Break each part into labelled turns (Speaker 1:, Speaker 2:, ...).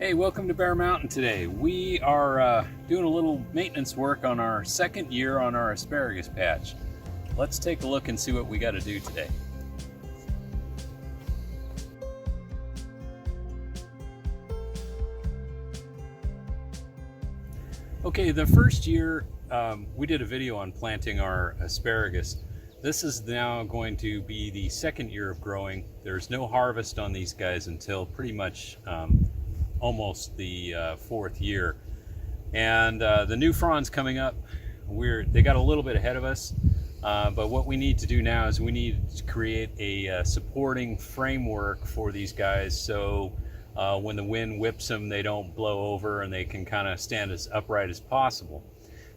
Speaker 1: Hey, welcome to Bear Mountain today. We are doing a little maintenance work on our second year on our asparagus patch. Let's take a look and see what we got to do today. Okay, the first year we did a video on planting our asparagus. This is now going to be the second year of growing. There's no harvest on these guys until pretty much almost the fourth year. And the new fronds coming up, they got a little bit ahead of us. But what we need to do now is we need to create a supporting framework for these guys so when the wind whips them, they don't blow over and they can kind of stand as upright as possible.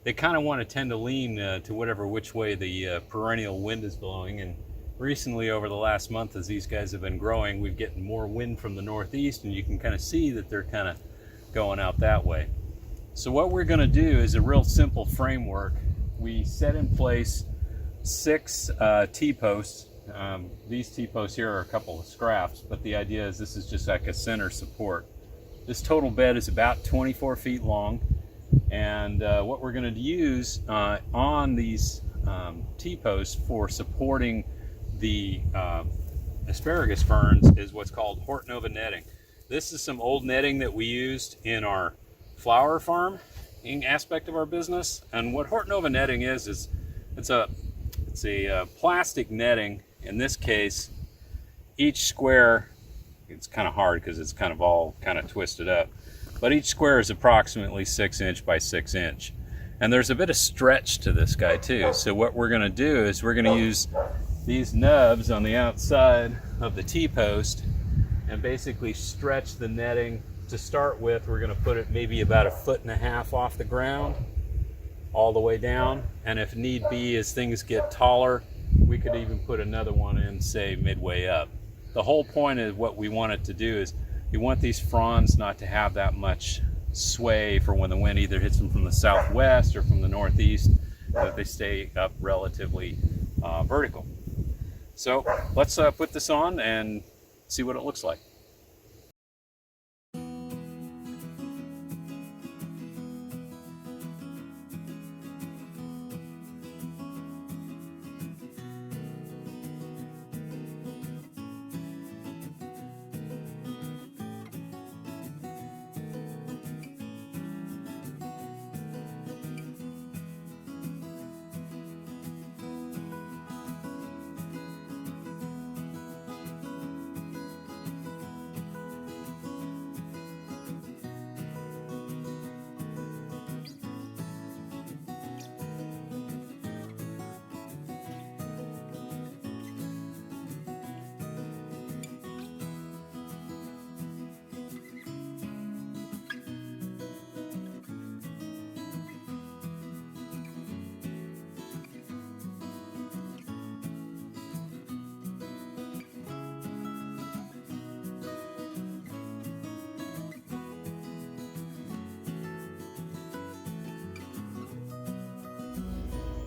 Speaker 1: They kind of want to tend to lean to which way the perennial wind is blowing. And recently, over the last month, as these guys have been growing, we've getting more wind from the northeast, and you can kind of see that they're kind of going out that way. So what we're going to do is a real simple framework. We set in place 6 T-posts. These T-posts here are a couple of scraps, but the idea is this is just like a center support. This total bed is about 24 feet long, and what we're going to use on these T-posts for supporting the asparagus ferns is what's called Hortonova netting. This is some old netting that we used in our flower farming aspect of our business. And what Hortonova netting is it's a plastic netting. In this case, each square, it's kind of hard because it's kind of all kind of twisted up, but each square is approximately 6 inch by 6 inch. And there's a bit of stretch to this guy too. So what we're going to do is we're going to use these nubs on the outside of the T-post and basically stretch the netting. To start with, we're going to put it maybe about 1.5 feet off the ground all the way down, and if need be, as things get taller, we could even put another one in, say, midway up. The whole point of what we want it to do is you want these fronds not to have that much sway for when the wind either hits them from the southwest or from the northeast, that they stay up relatively vertical. So let's put this on and see what it looks like.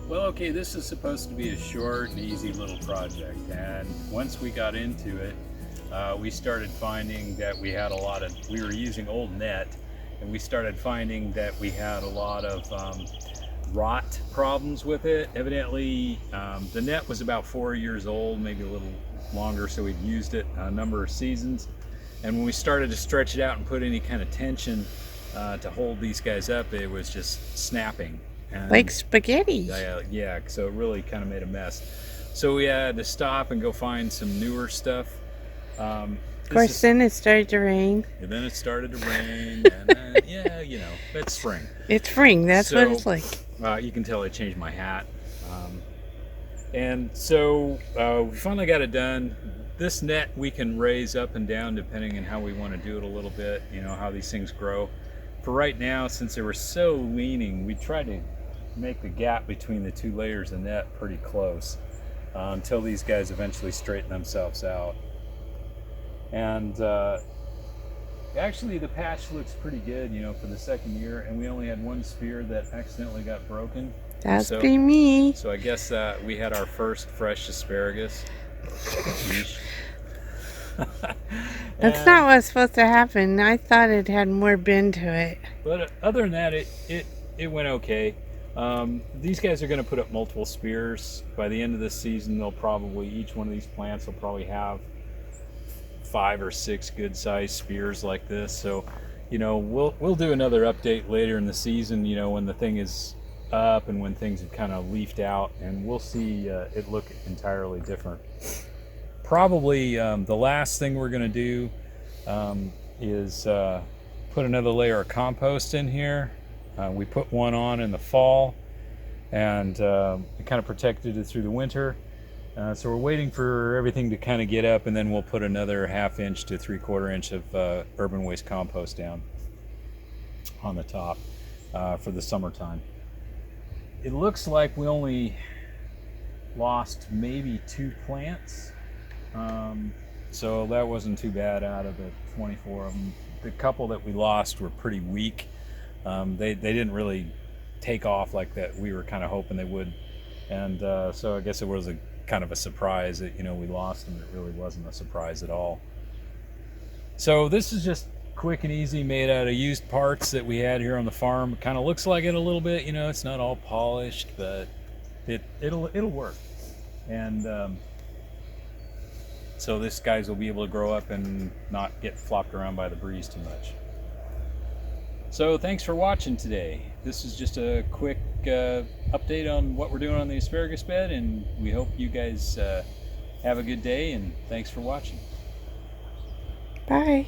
Speaker 1: Well, okay, this is supposed to be a short and easy little project, and once we got into it, we started finding that we were using old net, and we started finding that we had a lot of rot problems with it. Evidently, the net was about 4 years old, maybe a little longer, so we'd used it a number of seasons. And when we started to stretch it out and put any kind of tension to hold these guys up, it was just snapping. And
Speaker 2: like spaghetti.
Speaker 1: Yeah, so it really kind of made a mess. So we had to stop and go find some newer stuff.
Speaker 2: Of course, then it started to rain.
Speaker 1: And then it started to rain, and yeah, you know, it's spring.
Speaker 2: It's spring, that's what it's like.
Speaker 1: You can tell I changed my hat. And so we finally got it done. This net we can raise up and down depending on how we want to do it a little bit, you know, how these things grow. For right now, since they were so leaning, we tried to make the gap between the 2 layers of net pretty close until these guys eventually straighten themselves out. And actually the patch looks pretty good, you know, for the second year, and we only had 1 spear that accidentally got broken.
Speaker 2: That's be me.
Speaker 1: So I guess we had our first fresh asparagus.
Speaker 2: That's not what's supposed to happen. I thought it had more bend to it.
Speaker 1: But other than that, it went okay. These guys are going to put up multiple spears. By the end of this season, they'll probably, each one of these plants will probably have 5 or 6 good sized spears like this. So, you know, we'll do another update later in the season, you know, when the thing is up and when things have kind of leafed out, and we'll see it look entirely different. Probably the last thing we're going to do is put another layer of compost in here. We put one on in the fall, and it kind of protected it through the winter. So we're waiting for everything to kind of get up, and then we'll put another 1/2 inch to 3/4 inch of urban waste compost down on the top for the summertime. It looks like we only lost maybe 2 plants. So that wasn't too bad out of the 24 of them. The couple that we lost were pretty weak. They didn't really take off like that we were kind of hoping they would, and so I guess it was a kind of a surprise that, you know, we lost them. It really wasn't a surprise at all. So this is just quick and easy, made out of used parts that we had here on the farm. It kind of looks like it a little bit, you know, it's not all polished, but it'll work. And so this guys will be able to grow up and not get flopped around by the breeze too much. So thanks for watching today. This is just a quick update on what we're doing on the asparagus bed, and we hope you guys have a good day, and thanks for watching.
Speaker 2: Bye.